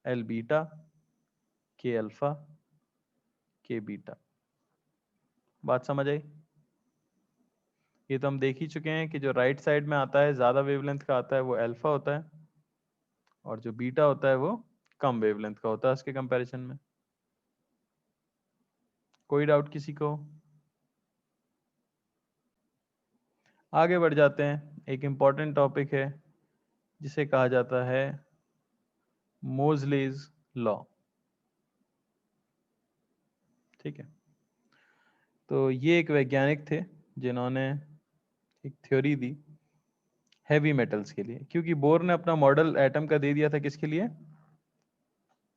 L beta, K alpha, K beta. बात समझ आई? ये तो हम देख ही चुके हैं कि जो राइट साइड में आता है ज्यादा वेवलेंथ का आता है वो अल्फा होता है, और जो बीटा होता है वो कम वेवलेंथ का होता है उसके कंपैरिजन में। कोई डाउट किसी को? आगे बढ़ जाते हैं, एक इंपॉर्टेंट टॉपिक है जिसे कहा जाता है मोजलेज लॉ। ठीक है, तो ये एक वैज्ञानिक थे जिन्होंने एक थ्योरी दी हैवी मेटल्स के लिए, क्योंकि बोर ने अपना मॉडल एटम का दे दिया था किसके लिए,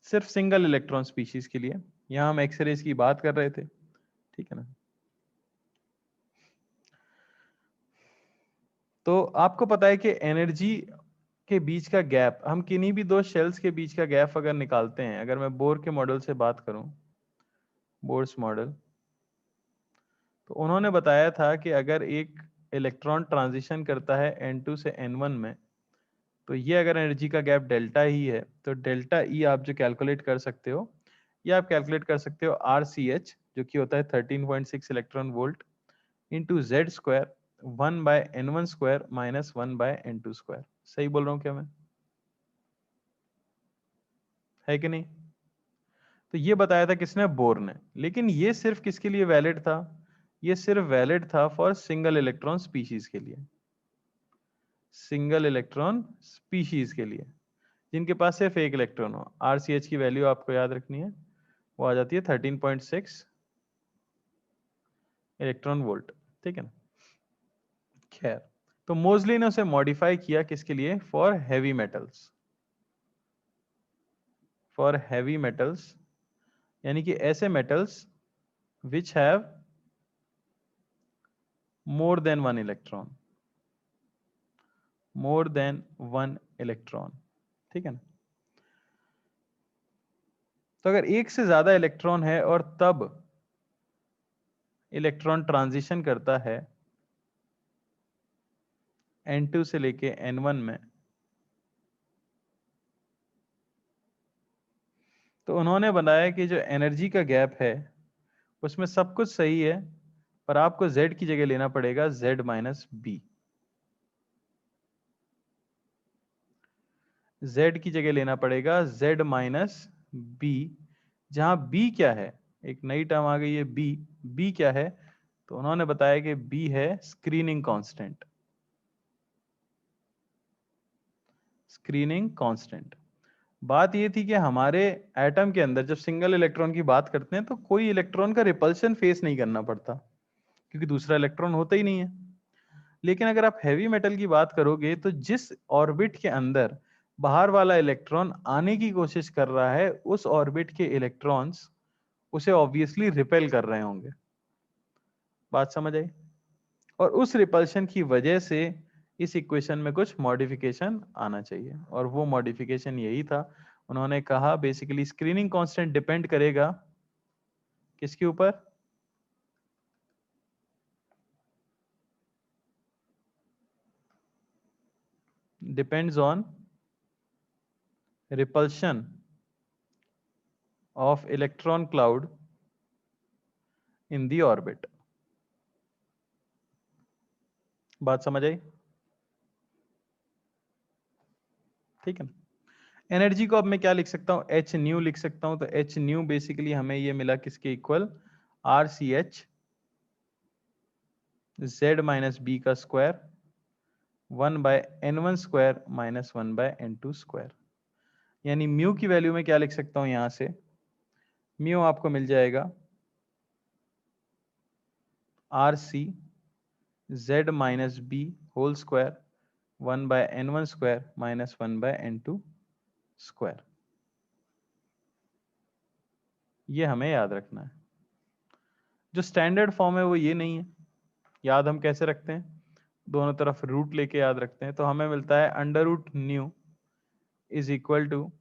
सिर्फ सिंगल इलेक्ट्रॉन स्पीशीज के लिए। यहां हम एक्सरेज की बात कर रहे थे, ठीक है ना। तो आपको पता है कि एनर्जी के बीच का गैप, हम किन्हीं भी दो शेल्स के बीच का गैप अगर निकालते हैं, अगर मैं बोर के मॉडल से बात करूं, बोर्स मॉडल, तो उन्होंने बताया था कि अगर एक इलेक्ट्रॉन ट्रांजिशन करता है N2 से N1 में, तो ये अगर एनर्जी का गैप डेल्टा ही है, तो डेल्टा ई आप जो कैलकुलेट कर सकते हो, ये आप कैलकुलेट कर सकते हो RCH, जो कि होता है 13.6 electron volt, into Z square 1/N1 square minus 1/N2 square. सही बोल रहा हूँ क्या मैं, है कि नहीं? तो ये बताया था किसने, बोर ने। लेकिन ये सिर्फ किसके लिए वैलिड था, ये सिर्फ वैलिड था फॉर सिंगल इलेक्ट्रॉन स्पीशीज के लिए, सिंगल इलेक्ट्रॉन स्पीशीज के लिए जिनके पास सिर्फ एक इलेक्ट्रॉन हो। RCH की वैल्यू आपको याद रखनी है, वो आ जाती है 13.6 इलेक्ट्रॉन वोल्ट। ठीक है ना, खैर, तो मोजली ने उसे मॉडिफाई किया किसके लिए, for heavy metals, for heavy metals, यानी कि ऐसे metals which have more than one electron, more than one electron. ठीक है ना, तो अगर एक से ज्यादा इलेक्ट्रॉन है और तब इलेक्ट्रॉन ट्रांजिशन करता है N2 से लेके N1 में, तो उन्होंने बनाया कि जो एनर्जी का गैप है उसमें सब कुछ सही है, पर आपको Z की जगह लेना पड़ेगा Z-B। Z की जगह लेना पड़ेगा Z-B, जहां B क्या है, एक नई टर्म आ गई है B। B क्या है, तो उन्होंने बताया कि B है स्क्रीनिंग कांस्टेंट। Screening constant. बात ये थी कि हमारे एटम के अंदर जब सिंगल इलेक्ट्रॉन की बात करते हैं तो कोई इलेक्ट्रॉन का रिपल्शन फेस नहीं करना पड़ता, क्योंकि दूसरा इलेक्ट्रॉन होता ही नहीं है। लेकिन अगर आप हैवी मेटल की बात करोगे तो जिस ऑर्बिट के अंदर बाहर वाला इलेक्ट्रॉन आने की कोशिश कर रहा है, उस ऑर्बिट के इलेक्ट्रॉन्स उसे ऑब्वियसली रिपेल कर रहे होंगे। बात समझ आई? और उस रिपल्शन की वजह से इस इक्वेशन में कुछ मॉडिफिकेशन आना चाहिए, और वो मॉडिफिकेशन यही था। उन्होंने कहा बेसिकली स्क्रीनिंग कांस्टेंट डिपेंड करेगा किसके ऊपर? Depends on repulsion of electron cloud in the orbit. बात समझ आई? ठीक है। एनर्जी को अब मैं क्या लिख सकता हूं? एच न्यू लिख सकता हूं। तो एच न्यू बेसिकली हमें ये मिला किसके equal? R C H Z minus B का स्क्वायर 1/n1² माइनस 1/n2²। यानी म्यू की वैल्यू में क्या लिख सकता हूं? यहां से म्यू आपको मिल जाएगा R C Z minus B whole square 1/n1² minus 1/n2²। ये हमें याद रखना है। जो स्टैंडर्ड फॉर्म है वो ये नहीं है। याद हम कैसे रखते हैं? दोनों तरफ रूट लेके याद रखते हैं। तो हमें मिलता है under root nu is equal to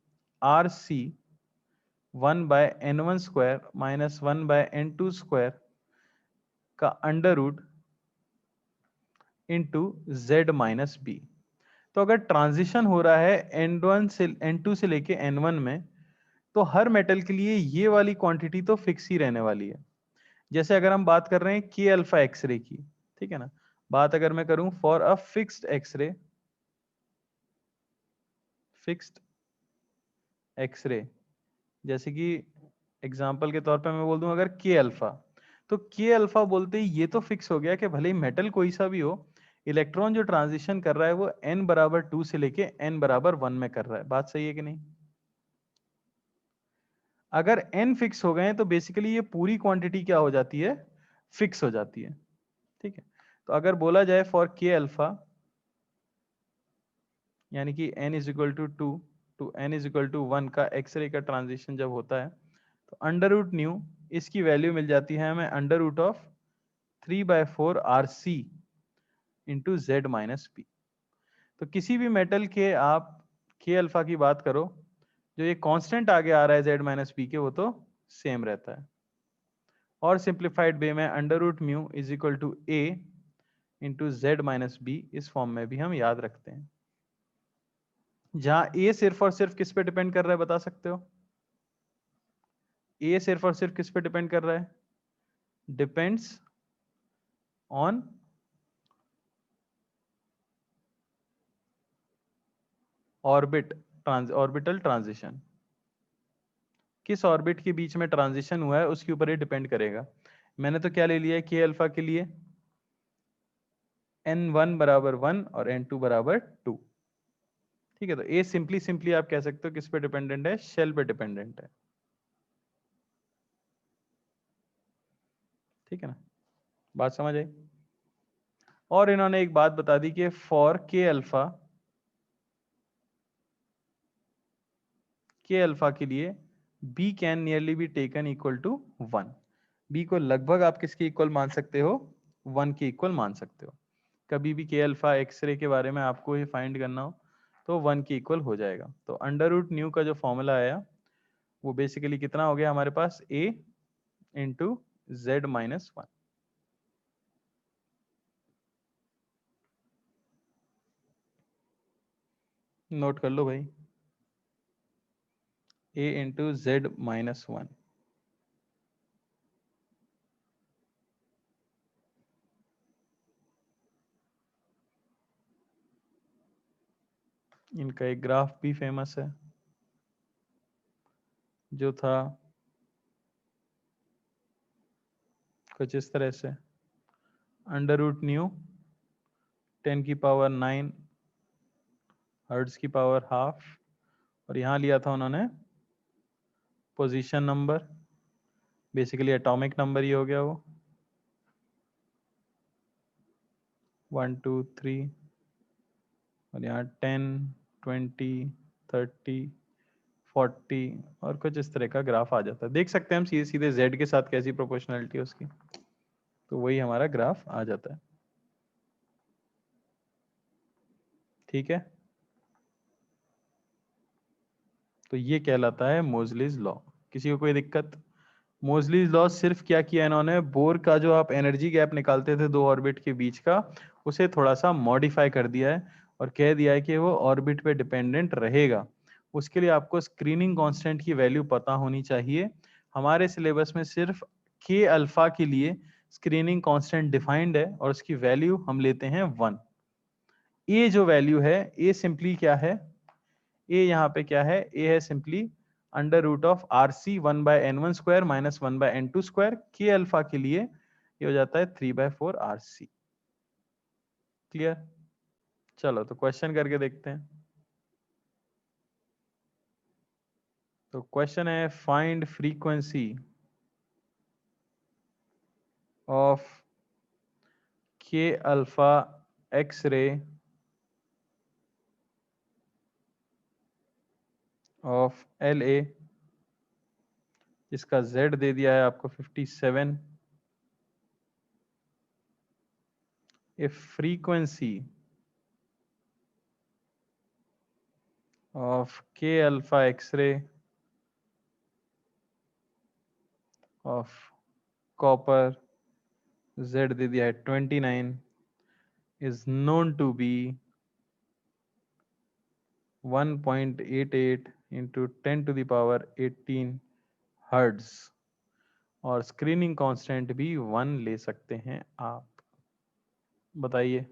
R C 1/n1² minus 1/n2² का under root into Z minus B. तो अगर ट्रांजिशन हो रहा है n1 से n2 से लेके n1 में, तो हर मेटल के लिए ये वाली क्वांटिटी तो फिक्स ही रहने वाली है। जैसे अगर हम बात कर रहे हैं के अल्फा एक्सरे की, ठीक है ना, बात अगर मैं करूं for a fixed X-ray, fixed X-ray, जैसे कि एग्जांपल के तौर पे मैं बोल दूं अगर के अल्फा, तो के अल्फा बोलते ही ये तो फिक्स हो गया कि भले ही मेटल कोई सा भी हो, इलेक्ट्रॉन जो ट्रांजिशन कर रहा है वो n बराबर 2 से लेके n बराबर 1 में कर रहा है। बात सही है कि नहीं? अगर n फिक्स हो गए तो बेसिकली ये पूरी क्वांटिटी क्या हो जाती है? फिक्स हो जाती है। ठीक है। तो अगर बोला जाए फॉर के अल्फा, यानी कि n is equal to 2 to n is equal to 1 का एक्सरे का ट्रांजिशन जब होता है, तो अंडर रूट न्यू इसकी वैल्यू मिल जाती है हमें under root of 3/4 R C into Z minus P. तो किसी भी मेटल के आप के अल्फा की बात करो, जो ये कांस्टेंट आगे आ रहा है जेड माइनस पी के, वो तो सेम रहता है। और सिंप्लीफाइड वे में under root mu is equal to A into Z minus B, इस फॉर्म में भी हम याद रखते हैं। जहां ए सिर्फ और सिर्फ किस पे डिपेंड कर रहा है बता सकते हो? ए सिर्फ और सिर्फ किस पे डिपेंड कर रहा है? Depends on orbital transition. किस ऑर्बिट के बीच में ट्रांजिशन हुआ है उसके ऊपर ये डिपेंड करेगा। मैंने तो क्या ले लिया है के अल्फा के लिए? n1 बराबर 1 और n2 बराबर 2। ठीक है। तो ए सिंपली सिंपली आप कह सकते हो किस पे डिपेंडेंट है? शेल पे डिपेंडेंट है। ठीक है ना? बात समझ आई? और इन्होंने एक बात बता दी कि फॉर के अल्फा के लिए B can nearly be taken equal to 1। B को लगभग आप किसके इक्वल मान सकते हो? 1 के इक्वल मान सकते हो। कभी भी के अल्फा एक्सरे के बारे में आपको ये फाइंड करना हो तो 1 के इक्वल हो जाएगा। तो अंडर रूट न्यू का जो फॉर्मूला आया वो बेसिकली कितना हो गया हमारे पास? a into Z minus 1। Note कर लो भाई, a इंटू जेड माइनस 1। इनका एक ग्राफ भी फेमस है जो था कुछ इस तरह से, अंडर रूट न्यू 10 की पावर 9 हर्ट्ज की पावर हाफ, और यहाँ लिया था उन्होंने position number, basically atomic number ही हो गया वो, 1 2 3, और यहाँ 10 20 30 40 और कुछ इस तरह का ग्राफ आ जाता है। देख सकते हैं हम सीधे सीधे z के साथ कैसी प्रोपोर्शनलिटी है उसकी, तो वही हमारा ग्राफ आ जाता है। ठीक है, तो ये कहलाता है मोजलीज लॉ। किसी को कोई दिक्कत? मोजलीज लॉ सिर्फ क्या किया इन्होंने, बोर का जो आप एनर्जी गैप निकालते थे दो ऑर्बिट के बीच का, उसे थोड़ा सा मॉडिफाई कर दिया है और कह दिया है कि वो ऑर्बिट पे डिपेंडेंट रहेगा। उसके लिए आपको स्क्रीनिंग कांस्टेंट की वैल्यू पता होनी चाहिए। हमारे सिलेबस में सिर्फ के अल्फा के लिए स्क्रीनिंग कांस्टेंट डिफाइंड है और उसकी वैल्यू हम लेते हैं 1। ए जो वैल्यू है, ए सिंपली क्या है, ए यहाँ पे क्या है, ए है simply under root of R C 1/n1² minus 1/n2²। K alpha के लिए ये हो जाता है 3/4 आर सी। क्लियर? चलो तो क्वेश्चन करके देखते हैं। तो क्वेश्चन है find frequency of K alpha X-ray of L A, जिसका z दे दिया है आपको 57। If frequency of K alpha X-ray of copper, z दे दिया है 29, is known to be 1.88 into 10 to the power 18 hertz, और स्क्रीनिंग कांस्टेंट भी 1 ले सकते हैं आप। बताइए।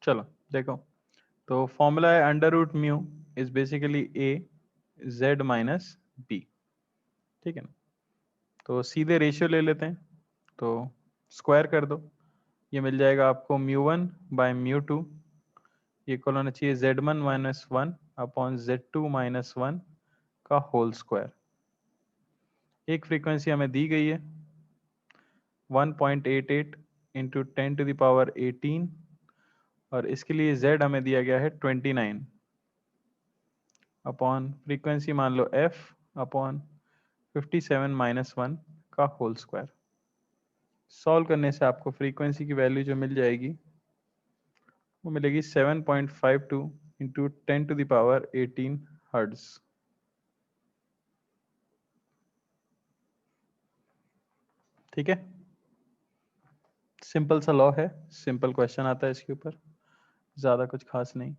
चलो देखो, तो फॉर्मूला है under root mu is basically A Z minus B. ठीक है ना, तो सीधे रेशियो ले लेते हैं, तो स्क्वायर कर दो, ये मिल जाएगा आपको μ1/μ2 इक्वल होना चाहिए z1 minus 1 upon z2 minus 1 का होल स्क्वायर। एक फ्रीक्वेंसी हमें दी गई है 1.88 इंटू 10 टू द पावर 18, और इसके लिए z हमें दिया गया है 29 अपॉन फ्रीक्वेंसी मान लो f अपॉन 57 माइनस 1 का होल स्क्वायर। सॉल्व करने से आपको फ्रीक्वेंसी की वैल्यू जो मिल जाएगी वो मिलेगी 7.52 into 10 to the power 18 hertz. ठीक है, सिंपल सा लॉ है, सिंपल क्वेश्चन आता है इसके ऊपर, ज्यादा कुछ खास नहीं।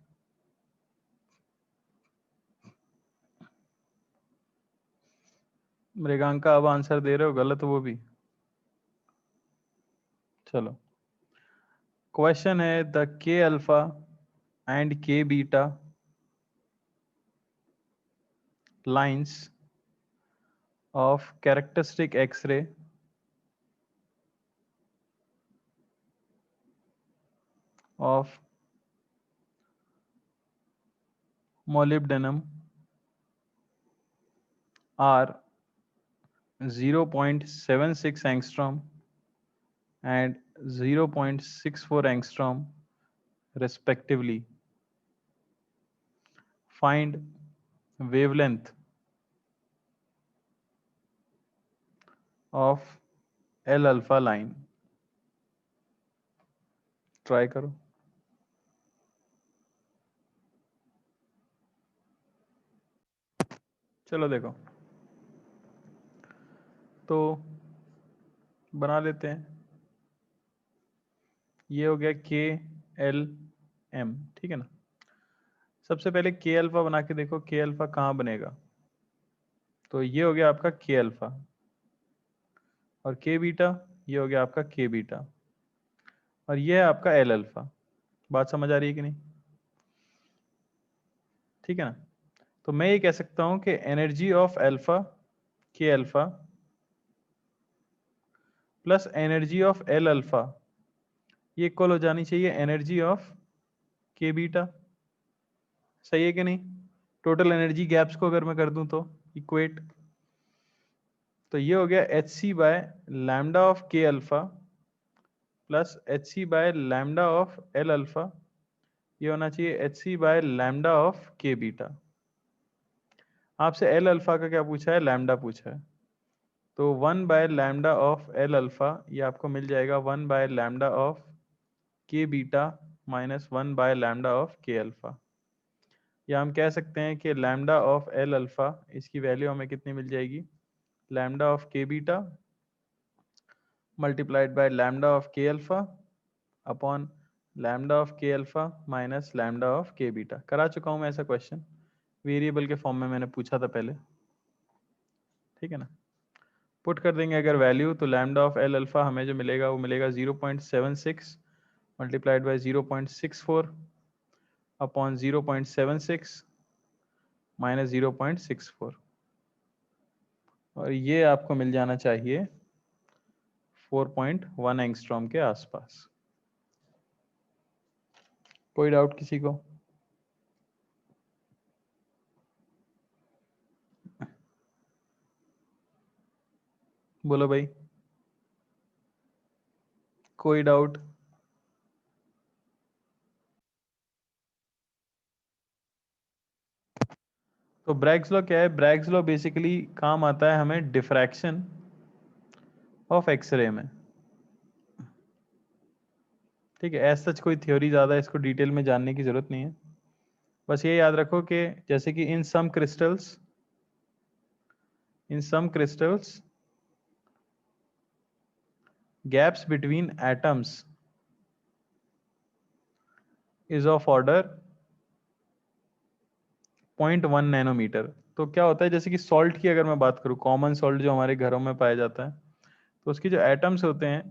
मृगांका अब आंसर दे रहे हो गलत वो भी। चलो क्वेश्चन है the K alpha and K beta lines of characteristic X-ray of molybdenum are 0.76 angstrom and 0.64 angstrom respectively. Find wavelength of L alpha line. Try करो। चलो देखो, तो बना लेते हैं। ये हो गया के एल एम, ठीक है ना। सबसे पहले के अल्फा बना के देखो, के अल्फा कहाँ बनेगा, तो ये हो गया आपका के अल्फा, और के बीटा ये हो गया आपका के बीटा, और ये है आपका एल अल्फा। बात समझ आ रही है कि नहीं? ठीक है ना, तो मैं ये कह सकता हूं कि एनर्जी ऑफ अल्फा के alpha plus energy of L alpha, ये इक्वल हो जानी चाहिए एनर्जी ऑफ के बीटा। सही है कि नहीं? टोटल एनर्जी गैप्स को अगर मैं कर दूं तो इक्वेट, तो ये हो गया H C by lambda of K alpha plus H C by lambda of L alpha, ये होना चाहिए H C by lambda of K beta. आपसे एल अल्फा का क्या पूछा है? लैम्डा पूछा है, तो 1 by lambda of L alpha, ये आपको मिल जाएगा 1 by lambda of K beta minus 1 by lambda of K alpha. या हम कह सकते हैं कि लैम्डा ऑफ एल अल्फा, इसकी वैल्यू हमें कितनी मिल जाएगी? Lambda of K beta multiplied by lambda of K alpha upon lambda of K alpha minus lambda of K beta. करा चुका हूं मैं ऐसा क्वेश्चन, वेरिएबल के फॉर्म में मैंने पूछा था पहले, ठीक है ना। पुट कर देंगे अगर वैल्यू, तो लैम्डा ऑफ एल अल्फा हमें जो मिलेगा वो मिलेगा 0.76 मल्टीप्लाइड बाय 0.64 अपॉन 0.76 माइनस 0.64, और ये आपको मिल जाना चाहिए 4.1 एंगस्ट्रॉम के आसपास। कोई डाउट किसी को? बोलो भाई, कोई डाउट? तो ब्रैग्स लॉ क्या है? ब्रैग्स लॉ बेसिकली काम आता है हमें डिफ्रैक्शन ऑफ एक्सरे में, ठीक है। एज सच कोई थ्योरी ज़्यादा इसको डिटेल में जानने की ज़रूरत नहीं है, बस ये याद रखो कि जैसे कि in some crystals gaps between atoms is of order 0.1 nanometre. तो क्या होता है, जैसे कि सॉल्ट की अगर मैं बात करूं, कॉमन सॉल्ट जो हमारे घरों में पाया जाता है, तो उसकी जो एटम्स होते हैं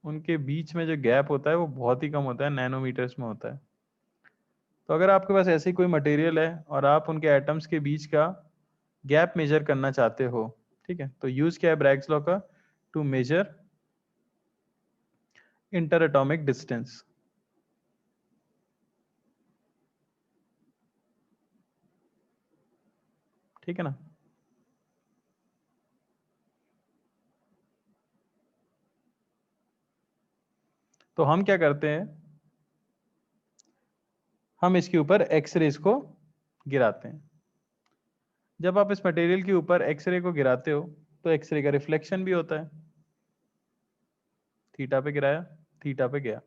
उनके बीच में जो गैप होता है वो बहुत ही कम होता है, नैनोमीटर्स में होता है। तो अगर आपके पास ऐसी कोई मटेरियल है और आप उनके एटम्स के बीच का गैप मेजर करना चाहते हो, ठीक है, तो यूज क्या है ब्रैग्स लॉ का? To measure inter atomic distance, ठीक है ना। तो हम क्या करते हैं, हम इसके ऊपर एक्सरेज को गिराते हैं। जब आप इस मटेरियल के ऊपर एक्सरे को गिराते हो तो एक्सरे का रिफ्लेक्शन भी होता है। थीटा पे गिराया, थीटा पे गया।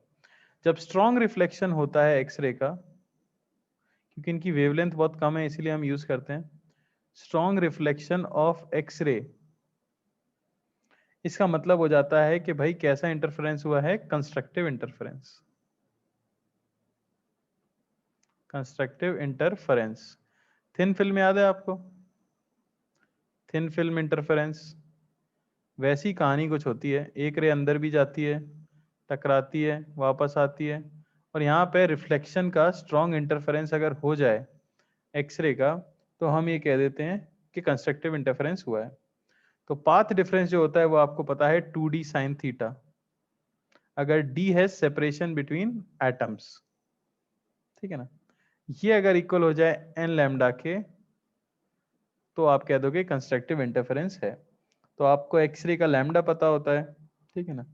जब स्ट्रॉन्ग रिफ्लेक्शन होता है एक्सरे का, क्योंकि इनकी वेवलेंथ बहुत कम है इसीलिए हम यूज करते हैं स्ट्रॉन्ग रिफ्लेक्शन ऑफ एक्सरे, इसका मतलब हो जाता है कि भाई कैसा इंटरफेरेंस हुआ है? Constructive interference, constructive interference. Thin film याद है आपको? थिन फिल्म इंटरफेरेंस वैसी कहानी कुछ होती है, एक रे अंदर भी जाती है, टकराती है, वापस आती है, और यहाँ पे रिफ्लेक्शन का स्ट्रॉन्ग इंटरफेरेंस अगर हो जाए एक्सरे का, तो हम ये कह देते हैं कि कंस्ट्रक्टिव इंटरफेरेंस हुआ है। तो पाथ डिफरेंस जो होता है वो आपको पता है 2d साइन थीटा, अगर d है सेपरेशन बिटवीन एटम्स, ठीक है ना। ये अगर इक्वल हो जाए n लैम्डा के, तो आप कह दोगे कंस्ट्रक्टिव इंटरफेरेंस है। तो आपको एक्सरे का लैम्डा पता होता है, ठीक है ना।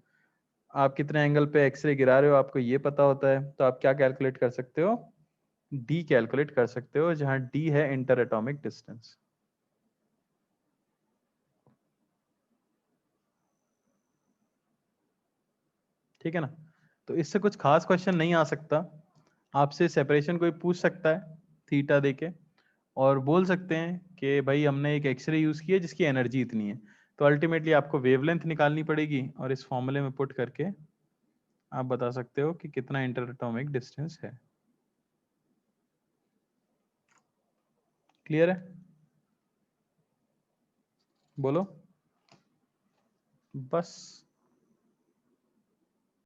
आप कितने एंगल पे एक्सरे गिरा रहे हो आपको ये पता होता है, तो आप क्या कैलकुलेट कर सकते हो? डी कैलकुलेट कर सकते हो, जहां डी है इंटर एटॉमिक डिस्टेंस, ठीक है ना। तो इससे कुछ खास क्वेश्चन नहीं आ सकता, आपसे सेपरेशन कोई पूछ सकता है थीटा देके, और बोल सकते हैं कि भाई हमने एक एक्सरे यूज किया जिसकी एनर्जी इतनी है, तो अल्टीमेटली आपको वेवलेंथ निकालनी पड़ेगी और इस फॉर्मूले में पुट करके आप बता सकते हो कि कितना इंटर एटॉमिक डिस्टेंस है। क्लियर है? बोलो बस।